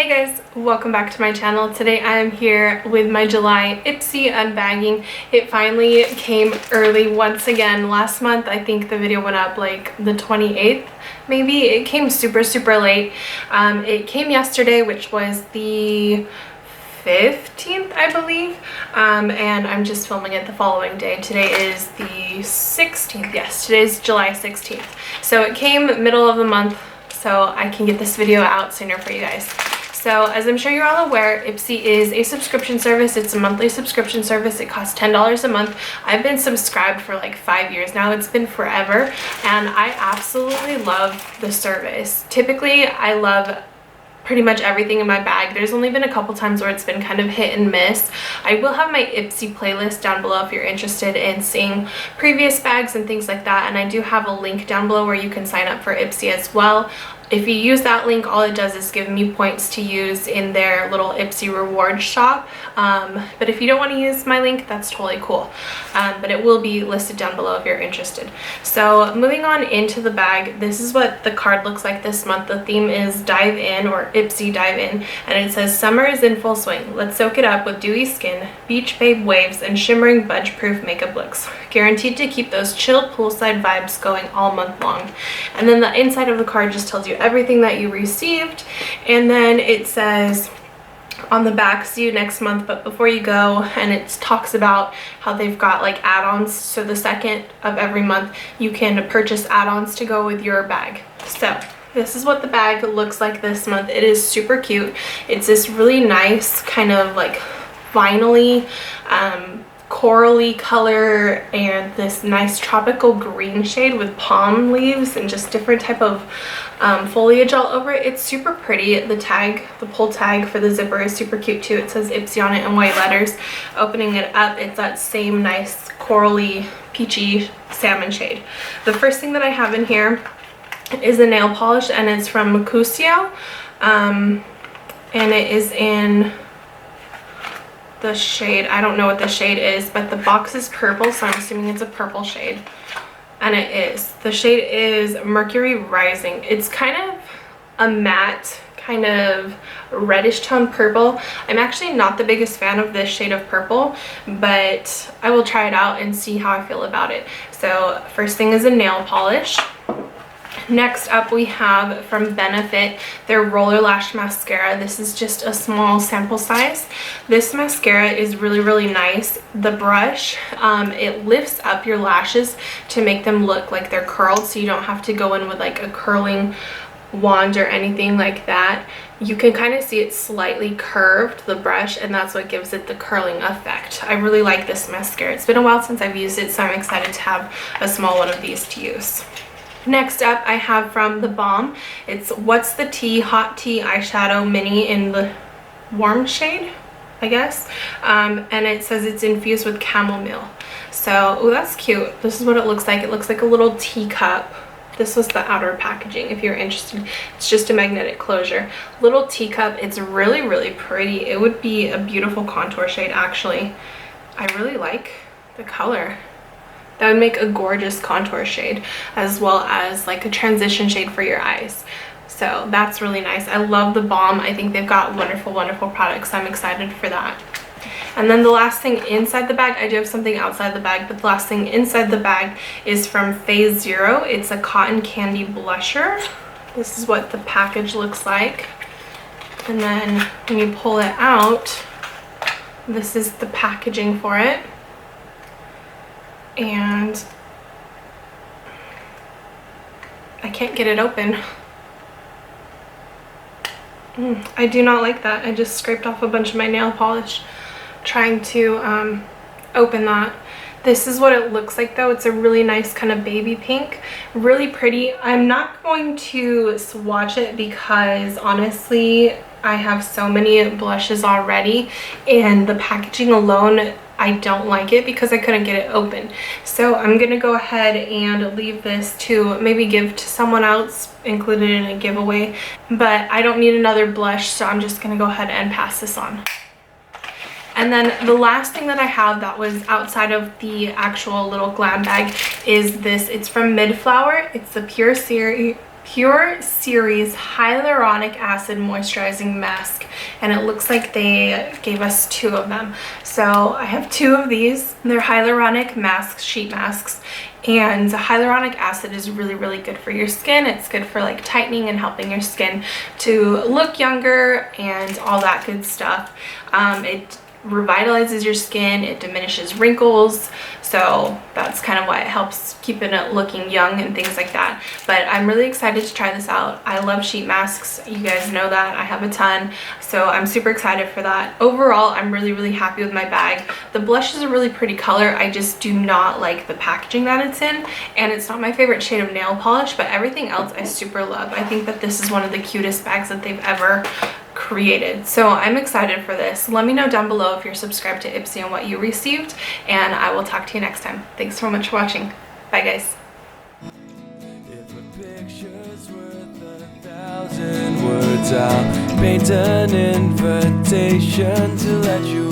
Hey guys, welcome back to my channel. Today I am here with my July Ipsy unbagging. It finally came early once again. Last month I think the video went up like the 28th maybe. It came super late. It came yesterday, which was the 15th I believe, and I'm just filming it the following day. Today is the 16th. Yes, today's July 16th. So it came middle of the month, so I can get this video out sooner for you guys. So as I'm sure you're all aware, Ipsy is a subscription service. It's a monthly subscription service. It costs $10 a month. I've been subscribed for like 5 years now. It's been forever, and I absolutely love the service. Typically, I love pretty much everything in my bag. There's only been a couple times where it's been kind of hit and miss. I will have my Ipsy playlist down below if you're interested in seeing previous bags and things like that, and I do have a link down below where you can sign up for Ipsy as well. If you use that link, all it does is give me points to use in their little Ipsy reward shop. But if you don't want to use my link, that's totally cool. But it will be listed down below if you're interested. So moving on into the bag, this is what the card looks like this month. The theme is Dive In, or Ipsy Dive In, and it says summer is in full swing. Let's soak it up with dewy skin, beach babe waves, and shimmering budge-proof makeup looks. Guaranteed to keep those chill poolside vibes going all month long. And then the inside of the card just tells you everything that you received, and then it says on the back, see you next month, but before you go, and it talks about how they've got like add-ons. So the second of every month you can purchase add-ons to go with your bag. So this is what the bag looks like this month. It is super cute. It's this really nice kind of like vinyl-y corally color, and this nice tropical green shade with palm leaves and just different type of foliage all over it. It's super pretty. The tag, the pull tag for the zipper is super cute too. It says Ipsy on it in white letters. Opening it up, it's that same nice corally peachy salmon shade. The first thing that I have in here is a nail polish, and it's from CUCCIO, and it is in the shade, I don't know what the shade is, but the box is purple, so I'm assuming it's a purple shade, and it is. The shade is Mercury Rising. It's kind of a matte, kind of reddish tone purple. I'm actually not the biggest fan of this shade of purple, but I will try it out and see how I feel about it. So first thing is a nail polish. Next up we have from Benefit their Roller Lash Mascara. This is just a small sample size. This mascara is really nice. The brush, it lifts up your lashes to make them look like they're curled, so you don't have to go in with like a curling wand or anything like that. You can kind of see it slightly curved, the brush, and that's what gives it the curling effect. I really like this mascara. It's been a while since I've used it, so I'm excited to have a small one of these to use. Next up I have from THEBALM. It's What's the Tea Hot Tea Eyeshadow Mini in the warm shade, I guess. And it says it's infused with chamomile. So, oh, that's cute. This is what it looks like. It looks like a little teacup. This was the outer packaging if you're interested. It's just a magnetic closure. Little teacup. It's really pretty. It would be a beautiful contour shade actually. I really like the color. That would make a gorgeous contour shade, as well as like a transition shade for your eyes. So that's really nice. I love THEBALM. I think they've got wonderful products. I'm excited for that. And then the last thing inside the bag, I do have something outside the bag, but the last thing inside the bag is from Phase Zero. It's a cotton candy blusher. This is what the package looks like. And then when you pull it out, this is the packaging for it. And I can't get it open. I do not like that. I just scraped off a bunch of my nail polish trying to open that. This is what it looks like though. It's a really nice kind of baby pink, really pretty. I'm not going to swatch it because honestly I have so many blushes already, and the packaging alone, I don't like it because I couldn't get it open. So I'm gonna go ahead and leave this to maybe give to someone else, include it in a giveaway, but I don't need another blush, so I'm just gonna go ahead and pass this on. And then the last thing that I have that was outside of the actual little glam bag is this. It's from MIDFLOWER. It's the Pure Series Pure Series Hyaluronic Acid Moisturizing Mask, and it looks like they gave us 2 of them. So I have 2 of these. They're hyaluronic masks, sheet masks, and hyaluronic acid is really, really good for your skin. It's good for like tightening and helping your skin to look younger and all that good stuff. It revitalizes your skin, it diminishes wrinkles, so that's kind of why it helps keeping it looking young and things like that. But I'm really excited to try this out. I love sheet masks, you guys know that. I have a ton, so I'm super excited for that. Overall, I'm really, really happy with my bag. The blush is a really pretty color. I just do not like the packaging that it's in, and it's not my favorite shade of nail polish, but everything else I super love. I think that this is one of the cutest bags that they've ever created. So I'm excited for this. Let me know down below if you're subscribed to Ipsy and what you received, and I will talk to you next time. Thanks so much for watching. Bye guys. If a picture's worth 1,000 words, I'll paint an invitation to let you